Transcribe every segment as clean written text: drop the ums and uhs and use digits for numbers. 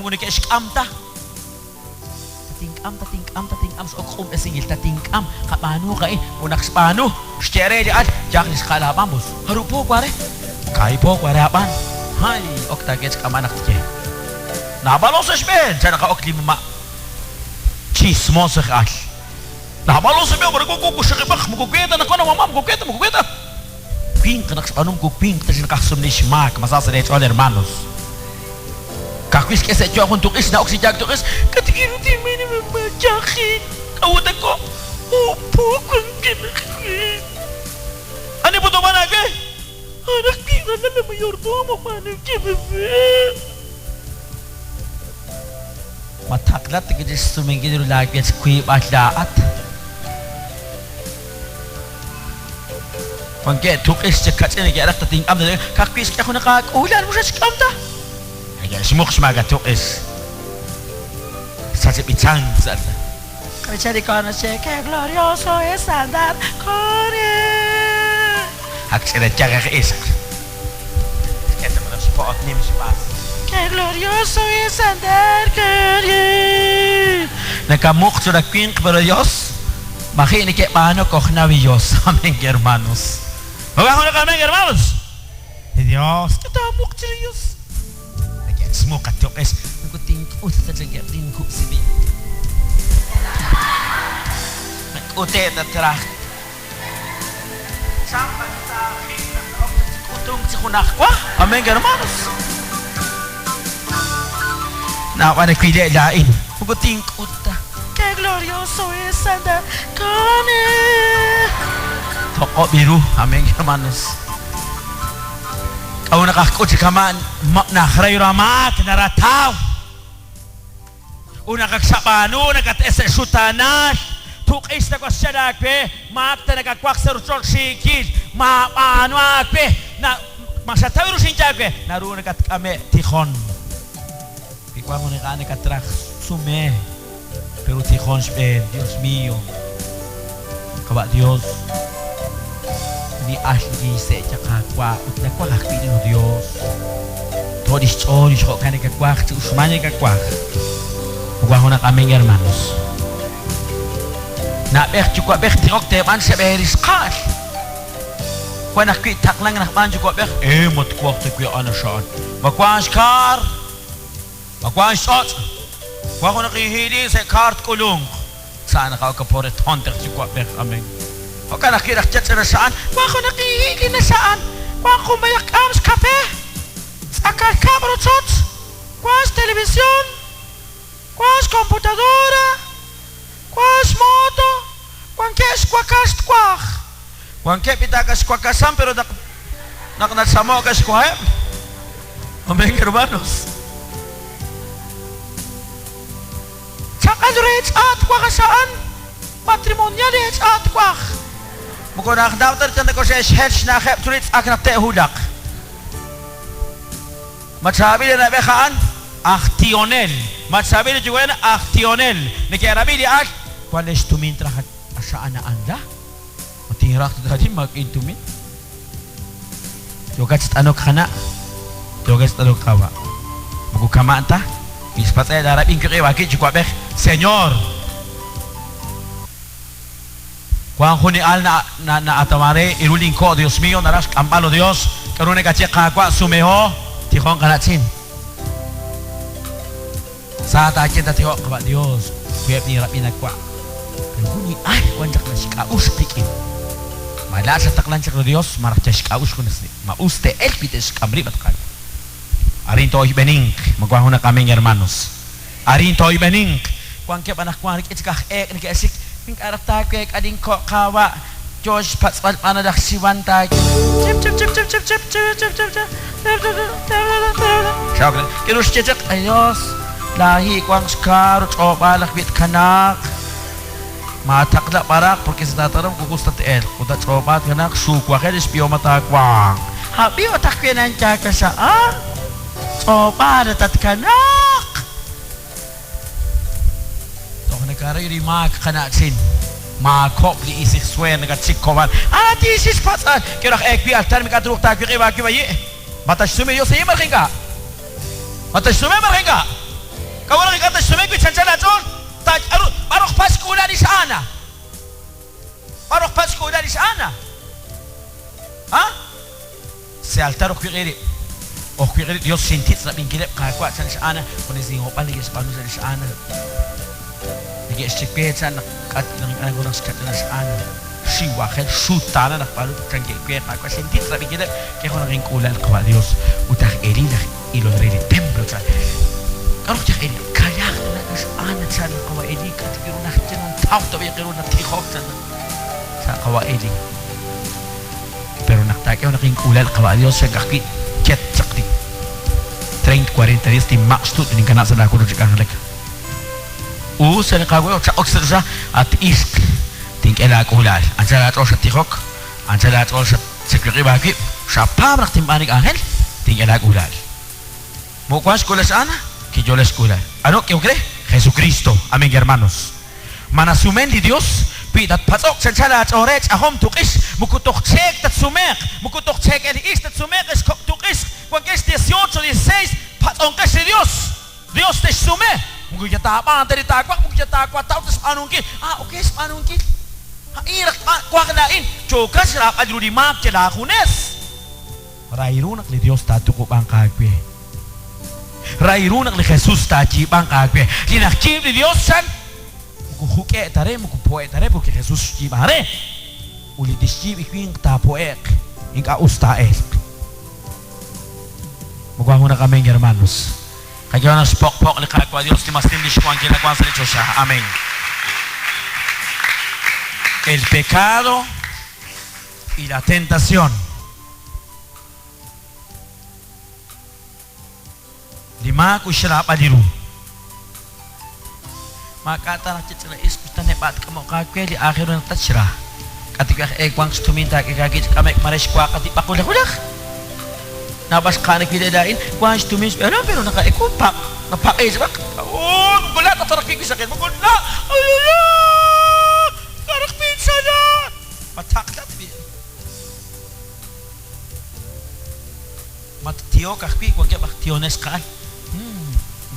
ni keskam ta. Tatingkam so kum esingil tatingkam kapano ka unak spano stere di at jaknis kala bambus harupo kware kai po kware apan hai okta gets kamanak ke na balos esben sana ka okli ma chis mos khal na balos be ko ko shikbakh mo kweta na kono mama mo kweta pink nak spano ko pink tashin ka sumni shmak masasa de all hermanos Kakwis kese jo akong tukis na oksijag tukis katigiro di mini mamajakin kawutan ko upo kong kinakit ano po ito manag anak kira na mayordomo manag kibebe mataklat tigidis sumingin yung lagyan sa kuwib at laat pangke tukis siya katsin nag-iarap tating am na kakwis kaya ako nakakaulan mo siya sikam ta ya semua semangat tu es saja bincang saja kerja di kono cek glorioso es andar kore hak saya jaga ke es kita malam sport nim spas ke glorioso es andar kore nak kamu sudah queen glorios makin ini ke pano kochnavios amen hermanos vamos a amen hermanos Dios kita muk serius semua katok es aku tingkut saja tingku sini aku terah sampai kita kutung cikunak wah amen hermanos nah pada kuida lain aku tingkut que glorioso es andar con él toko biru amen hermanos Kau nak aku cakaman nak rayu ramat narataw. Una kaksapano nakatesa sutanas. Tukis na ko siya nagpe. Maapta nakakwak sa rusol sikid. Maapano agpe. Na masataw rusin jagpe. Naroon nakat kami tikhon. Ikaw mo na katrak sume. Pero tikhon spen. Dios mío. Kawa Dios. Ni asli se chakakwa utakwa hakpini no Dios todis kok kane kakwa usmane kakwa ugwa hona kameng hermanos na bek chukwa bek tirok te man se beris qal wana kwi taklang na man chukwa bek mot kwa te kwi ana shan bakwash kar bakwash shot kwa hona kihili se kart kulung sana ka kapore tonter chukwa bek ameng O ka nakirakchat sa nasaan? Wako nakihili na saan? Wako mayak ams kape? Sakal kamerot? Kwas televisión? Kwas computadora? Kwas moto? Kwanke skwakas kwak? Kwanke pitakas kwakasam pero naknatsamo kas kwahem? Ameng hermanos. Sakal rech at kwakasaan? Matrimonial rech at kwak? Mukha nakadautar tanda ko siya hedge na khep tulits akan te hudak. Matsabi na bekaan aktionel. Matsabi na juga na aktionel. Nakiarabi di ak kwales tumintra asaan na anda. Matingrak tadi mag-intumin. Yogat sa tanok kana. Yogat sa tanok kawa. Magukama anta. Ispat ay darab inkri wakit juga bek. Señor. Kuang huni al na atamare iruling ko Dios mío naras kampalo Dios karune kache kakwa sumeho tihon kanatsin sa ta kita tiho kaba Dios kuya ni rapina kwa huni ay wanjak na sikaus pikin mala sa taklan sa Dios marcha sikaus kunas ni mauste el pites kamri batkan arin to ibening magwaho na kaming hermanos arin to ibening kuang ke panak kuang ikikah ni kesik Pink araf takek ading kok kawa Josh patspat panadak siwan tak cip Syakran kirus cecek ayos lahi kuang sekarut coba lakbit kanak matak dak parak porque se trataron kukus tatel kuda coba kanak suku akhirnya spio mata kuang habi otak kenan caka saan coba ada tat kanak negara ini mak kena sin makop di isi swen dekat sikowan ati isi spatsan kira ekbi altar mi kadruk tak kira bagi bayi batas sume yo sey mereka batas sume mereka ese altar okuyiri Dios sentit sa bingkilip kakwa sa ana kung isingo pa lagi sa panu sa ana lagi istikpet sa nakat ng anagurang sikat na sa ana si wakil sutana nakpalu tranggikpet kakwa sentit sa bingkilip kaya kung naging kulal kawa Dios utak eri na ilon rin templo sa karok siya eri kaya na sa ana sa kawa eri katigiro na siya ng tao tabi kiro na tihok sa kawa eri pero naktakyaw naging kulal kawa Dios sa kakit ket sakti 30-40 días di max tu din kana sa dako sa kanalik sa nakago sa oxygen at isk ting ela kulal ansala to sa tihok ansala to sa sekretary bagi sa pamrak timbanig angel ting ela kulal mo kwas kulas ana que yo les kulal ano que cree Jesucristo amén hermanos manasumen di Dios pitat patok sa sala at orech ahom tukis mukutok check tat sumek mukutok check el is tat sumek es tukis kung es 18 16 patong kasi Dios te sume mukita tapa anteri takwa mukita takwa tau tes anungki okay anungki irak kwa kanain chokas raka di mak cela kunes rairunak li Dios tatu ko bang kagwe rairunak li Jesus tachi bang kagwe kinakchim li Dios san kuhuke tare mukupoe tare porque Jesús chimare uli dischi ikwing tapoek inka ustael mukha muna kami hermanos kaya na spok-pok li kakwa Dios di mas tindish ko ang ginagawa sa Diyos siya amen el pecado y la tentación lima ko siya padiru makata nakit sila isputan nebat kamo kakwe di akhir ng tatsira katika ekwang stuminta kagagit kami mares kwa kati pakulah-kulah nabas kanik bidain kwa stumis pero naka-ekupak napakiis bak gulat at tarakik sakit magula ayala tarakpin sana mataklat mattiyo kakpi kwa kaya baktiyones kaan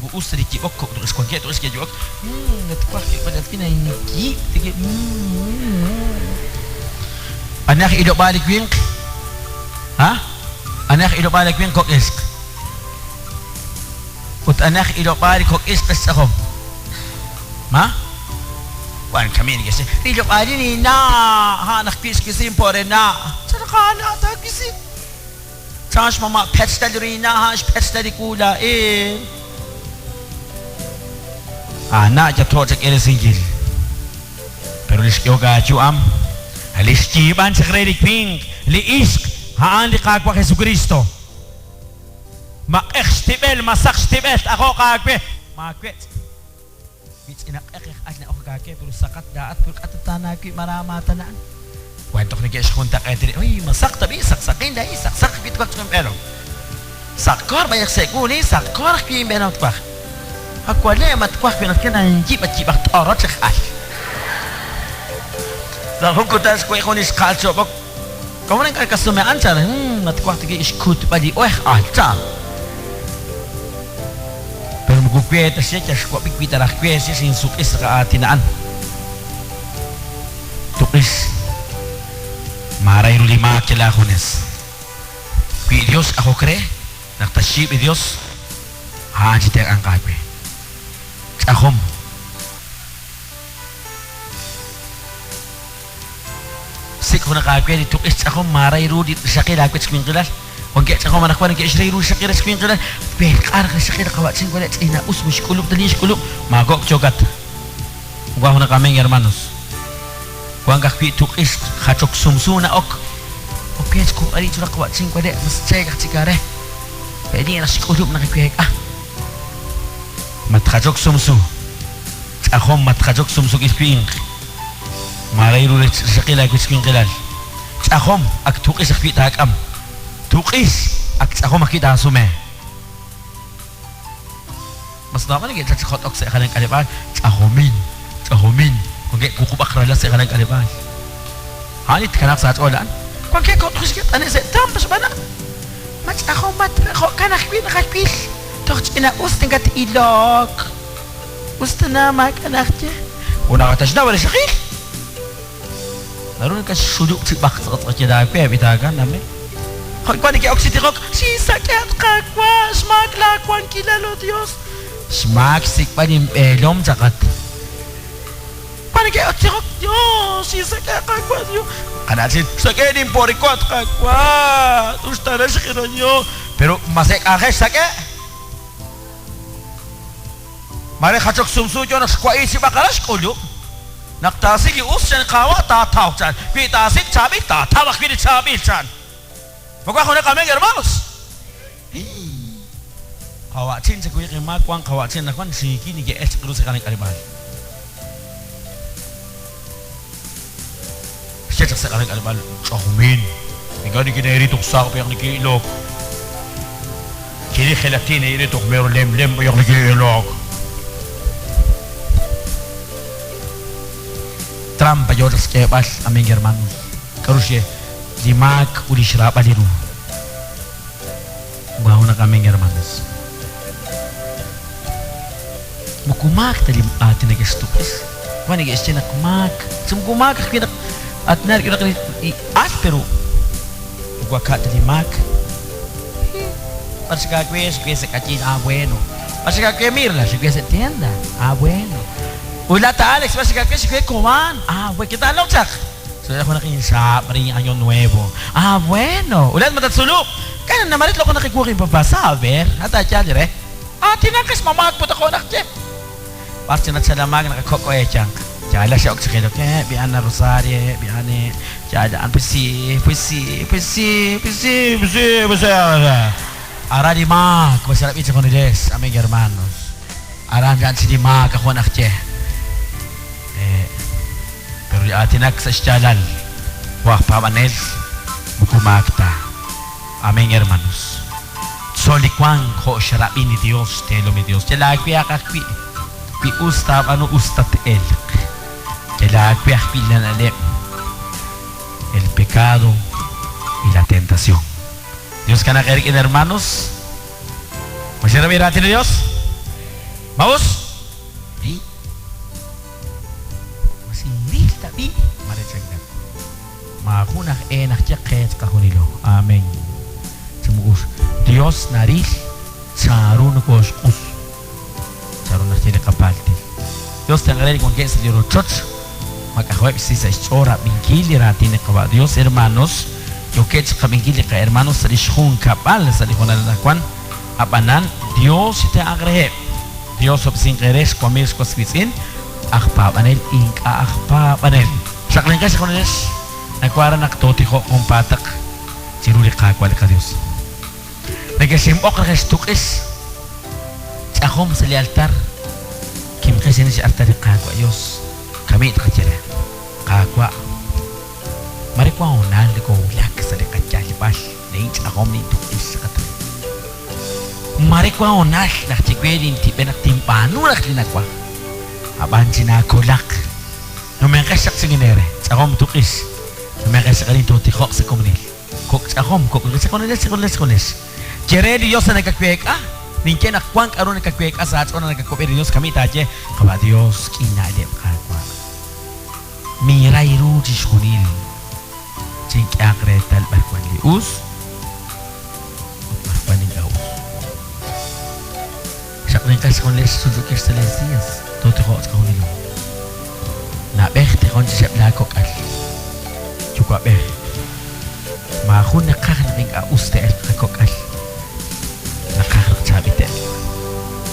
gusto di kibok ko terus kwa kaya terus kaya jok natukwa kaya padat pinayiniki tige anak idok balik wing ha anak idok balik wing kok isk ut anak idok balik kok isk tasakom ma wan kami ni kasi idok balik ni na ha anak pis kisim pore na sarakana ta kisim charge mama pets tali na ha pets tali kula anak jatuh cek ini singgil pero liskyo gachu am aliskiban sa kredik ping liisk haan di kagwa Jesucristo mak-ekstibel masak-stibel ako kagwe makwet bits inak-ekik at na ako kagwe pero sakat daat pero katatanagwe maramatanaan kwentok na kaya siya kontak ay uy masak tabi saksakin dahi saksak bitkwak pero sakkor bayak sekuni sakkor kaya benang twak ako alay matkwak pinagkin ang jibak torot sa kal sa hukutas ko ikon is kalso bak kamu nang kakasumayaan sa matkwak tigi iskut pa di alta pero magkukweta siya kaya siya pikwita rakwet siya sinsukis sa kaatinaan tukis maray rulima kilakunes kwi Dios ako kre naktasip Dios hajiter ang kagwe akom sik ko nakagwe dito is akom maray rudi sakit agwet skwing kilal kung kaya akom manakwan kaya isray rudi sakit skwing kilal bekar ka sakit nakawatsin ko na ina usmus kulub dali kulub magok chogat kung na kami hermanos kung kakpi tuk is kachok sumsu na ok okay ko ari tura kawatsin ko de mas cek cikare pwede na sikulub nakikuyek matkajok sumsu akom matkajok sumsu isping maray rulet sakila isping kilal akom ak tukis akpi takam tukis ak akom makita sume mas naman naging tsakot sa kanang kalipan akomin kung kaya kukubak rala sa kanang kalipan hanit kanak sa atolan kung kaya kutukis kita na sa tampas ba na mas akom kanak pinakapil toch inaus tingkat ilok gusto na makanak niya una katas na wala sakit naroon ka suluk si bakit sa kaya dahil kaya bitagan namin Kuan ni oksitikok, si sakit kakwa, smak lakwan kilalo Dios. Smak sikpan yung elom sakat. Kuan ni oksitikok, Dios, si sakit kakwa Dios. Kanasin, sakit din porikot kakwa. Ustara sakit nyo. Pero masek akes sakit. Mare kachok sumsujo nak kwa isi bakalas kulo. Naktasik ius sen kawa tataw chan. Pitasik cabik tatawak pinit cabik chan. Magkako na kami, hermanos. Kawacin sa kuya kay magkwang kawacin na kwan si kini kay es krus sa kaning kalibal. Siya sa kaning kalibal, kahumin. Ikaw ni kinahiritok sa ako payak ni kiilog. Kini khilatin na iritok meron lem-lem payak ni kiilog. Trump pa yun sa kepas aming hermanos. Karusye. Dimak uli sirapa liru. Baho na kaming hermanos. Mukumak talim atin nagastukis. Kung nag-iisya na kumak. Sumukumak at narikita at pero mugwaka talimak. Para sa kakwe sa kachin, bueno. Para sa kakwe mirla, sa kakwe sa tienda, bueno. Ula ta Alex, para sa kakwe kuman, bueno. Kita along sak. So ako nakinsap, maring anyo nuevo. Bueno. Ulan matatsulok. Kaya namarit lo ko nakikuha kong papasa, ver. Hata siya dire. Tinakas mamagpot ako nakje. Parti na sa lamag nakakoko chang. Jala siya og sa kilo. Biyan na rosarye, biyane. Jala an pisi. Ara di mag. Masarap ito ko niles, aming hermanos. Ara hanggang si di mag ako nakje. Pero di atinak sa isyalal, wak pamanel, mukumakta, aming hermanos. Solikwang ko syarabi ni Dios, telo mi Dios. Jalagwi akakwi, pi ustab ano ustat elk. Jalagwi akwi lanalem, el pecado y la tentación. Dios ka nakarikin hermanos. Masyarabi natin ni Dios? Maus? Tapi mari cengkat makunah enak ceket kahunilo amen semugus Dios naril sarun kos sarun nasile kapalti Dios tanggalin con que se dio church makahweb si sa isora bingkili ratine kawa Dios hermanos yo que kabingkili ka hermanos sa lishun kapal sa lihon na kwan apanan Dios te agrehe Dios obsin keres komis kosvisin akpa panel ingka akpa panel sakling ka sa kunis nagkwara naktoti ko kung patak siruli kakwal ka Diyos nagasimbok na kastukis sa akom sa lialtar kim kasi na si altar yung kakwa Diyos kami ito katsila kakwa marikwa unan ko ulag sa likatsalipas na ito akom ni tukis sa katuloy marikwa unan naktikwedin naktimpano naklinakwa aban sinakulak numengkasak sa ginere sa akom tukis numengkasak kalin tutikok sa komunil kuk sa akom kuk sa konulis jere Diyos na nagkakwek ninke nakwang karon nagkakwek sa atso na nagkakwek Diyos kami taje kaba Diyos kinalip kakwa miray rujis kunil cingkyak retal barkwan lius barkwan ligaus sa konulis konulis sudukis sa lesiyas Toto ko sa kahulilo. Nabek te kon siya blagok al. Chukwa be. Mahun nakakanig uste el kakok al. Nakakak sabi te.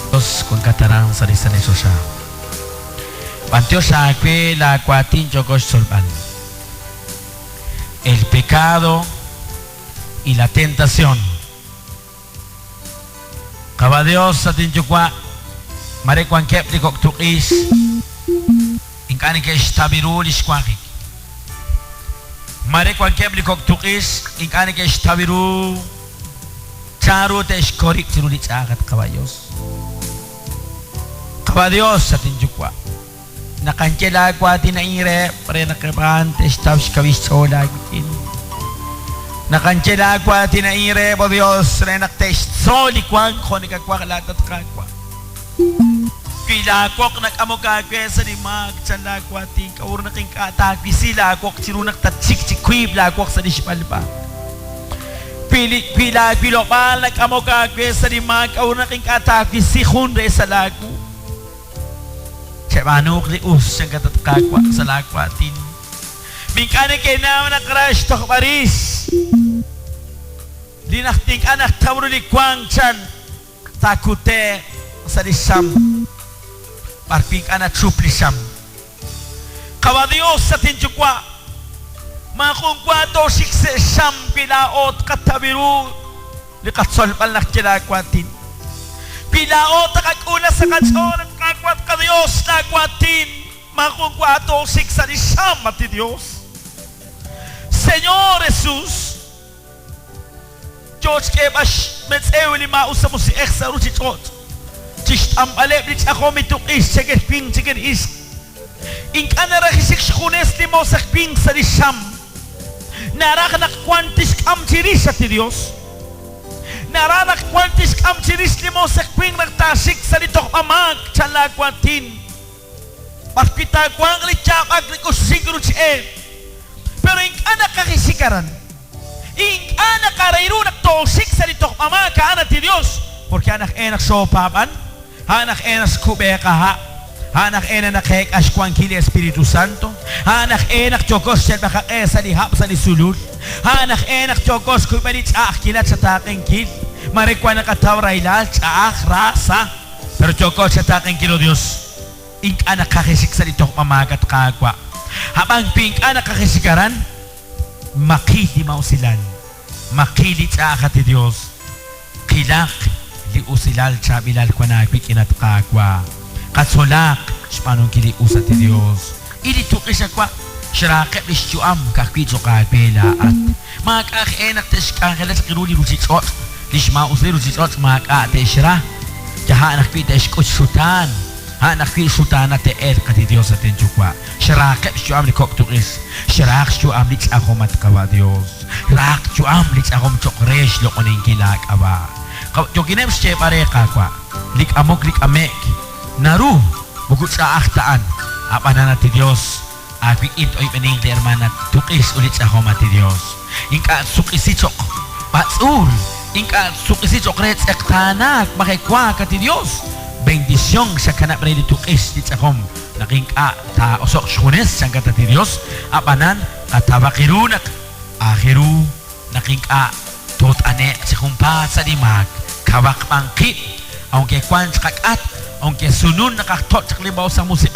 Tos kung katarang sa lisan ni Sosa. Panteo sa akwe la kwatin chokos solban. El pecado y la tentación. Kaba Dios sa tinchukwa mare kwan kep di kok tukis ingkani ke stabirulis kwakik mare kwan kep di kok tukis ingkani ke stabiru charu te skorik tirulit akat kabayos sa tinjukwa nakankela kwa tinaire pre nakabante stabs kawisola gitin nakankela kwa tinaire bo Dios re naktest soli kwan konika kwa latat kakwa Kilakok nakamukakwe sa limag Tsan lakwating kaur na king katag Bisilakok sinunag tatsik-tsikkwib lakok sa disipalba pilo pala kamo kagwe sa limag au naking kataki si hunde sa lagu. Cebano klius siyang katatkakwa sa lagwatin. Mingkane kay naman na crash to Paris. Linakting anak tawro ni Kwang Chan takute sa disam. Parping anak supli sam. Kawadios sa tinjukwa. Makung kwato sikse sam pilaot katabiru likatsol palak kinakwatin pilaot kakuna sa katsol at kakwat ka Diyos nakwatin makung kwato siksa ni sam at Diyos Señor Jesus George Kebash metsew lima usa mo si Eksa Ruchichot Chist ambalep lich ako mitukis chegit ping chegit is inkana rakisik shukunes limo sakping sa ni sam naranak kwantis kam ciris at Diyos naranak kwantis kam ciris limo sa kwing nagtasik sa nitok amag chalagwatin paspita kwang lichap aglikos siguro siye pero ing anak kakisikaran ing anak karayro nagtosik sa nitok amag ka anak ti Diyos porque anak enak sopapan anak enak kubeka anak enak kek askwang kili Espiritu Santo anak enak chokos siya makakesa ni hap sa ni sulul anak enak chokos kung manit aak kilat sa taking kil marikwa na katawra ilal aak rasa pero chokos sa taking kilo Diyos ink anak kakisik sa nitong pamagat kagwa habang pink anak kakisikaran makili mausilan makilit sa akat ni Diyos kilak li usilal sa bilal kwa nagpik inat kagwa katsolak spanong kili usa ti Dios ili tukis akwa syaraket lisyuam kakwitso kapela at makakaenak tes kakala sa kiruli rusitot lisma usli rusitot makate syara jaha anak pita iskot sutan anak pita sutan at el kati Dios atin chukwa syaraket lisyuam ni kok tukis syarak syuam lich ako matkawa Dios rak syuam lich ako mchokresh lo kuning kilak awa joginem siya pare kakwa lik amok lik amek naru bugut sa aktaan apa na ti Dios api ito'y pening ti hermana tukis ulit sa homa ti Dios ingka sukisitsok patsul ingka sukisitsok rets ektanak makikwa ka ti Dios bendisyong sa kanap rin tukis dit sa hom nakingka ta osok shunes sang kata ti Dios apanan katabakirunak akhiru nakingka tot ane sa kumpa sa dimag kawak pangkit aunque kwan sa kakat aunque sunun nakaktot sa kalibaw sa musik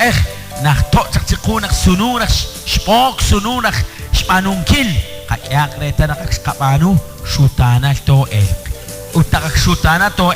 naktot sa tsikunak sunun spok sunun spanungkil kaya kreta nakakapano sutana to utakak sutana to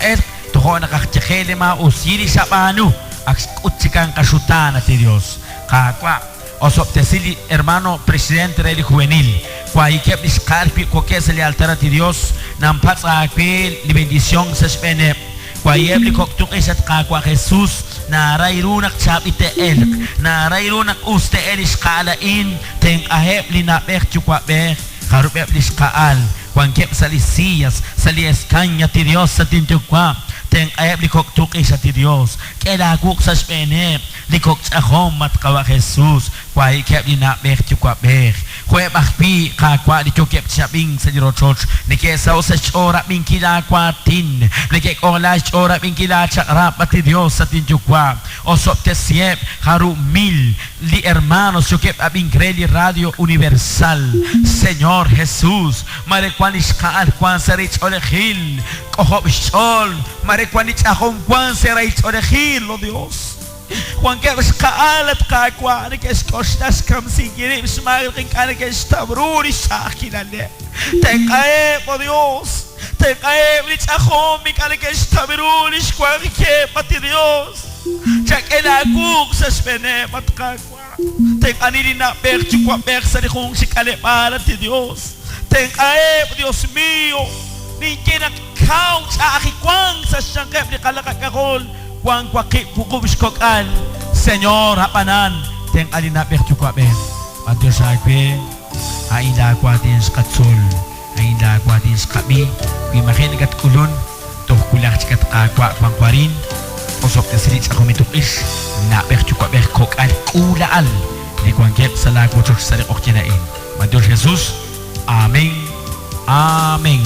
toho nakaktikele ma usiri sa pano akutsikang kasutana ti Dios kakwa osop tesili hermano presidente reli juvenil kwa ikep diskarpi ko kesa li altara ti Dios nampat sa akpil li bendisyong sa spene kwa yebli koktukis at kakwa Jesus na rayrunak chap ite elk na rayrunak uste elis kaalain teng ahep li napek chukwa bek karupep lis kaal kwang kep sa lisiyas sa lieskanya ti Dios sa tintukwa teng ahep li koktukis at ti Dios kelaguk sa spene li kok sa hom at kawa Jesus kwa ikep li napek chukwa bek kwe bakpi kakwa di chukep chabing sa jiro church ni kesa sa chora bing kilakwatin ni kek ola chora bing kilachak pati Dios sa tinjukwa osop tesiep haru mil li hermanos chukep abing kreli radio universal Señor Jesus marekwanis kaal kwan sa rich olehil kohop shol marekwanis akom kwan sa rich olehil o Dios Juan que es kaalat kakwa ni kes kostas kam singiri smagel king kana kes tabruri sakilale te cae por Dios te cae blitz ajo mi kana kes tabruri squan que pati Dios chak ela kuk sa spene pat kakwa te kanili na per chukwa per sa di kung sikale para ti Dios te cae por Dios mío ni kina count sa akikwang sa siyangkep ni kalakakakol Juan kwaki pukubis kokal Señor hapanan teng alina bertukwa ben adir sagbe aila kwatin skatsol aila kwatin skabi bimahin kat kulun toh kulak kat kakwa pangwarin osok tesrit ako mitukis na bertukwa ber kokal kulaal ni kwangkep sa lagwo chok sa okinain adir Jesus amen amen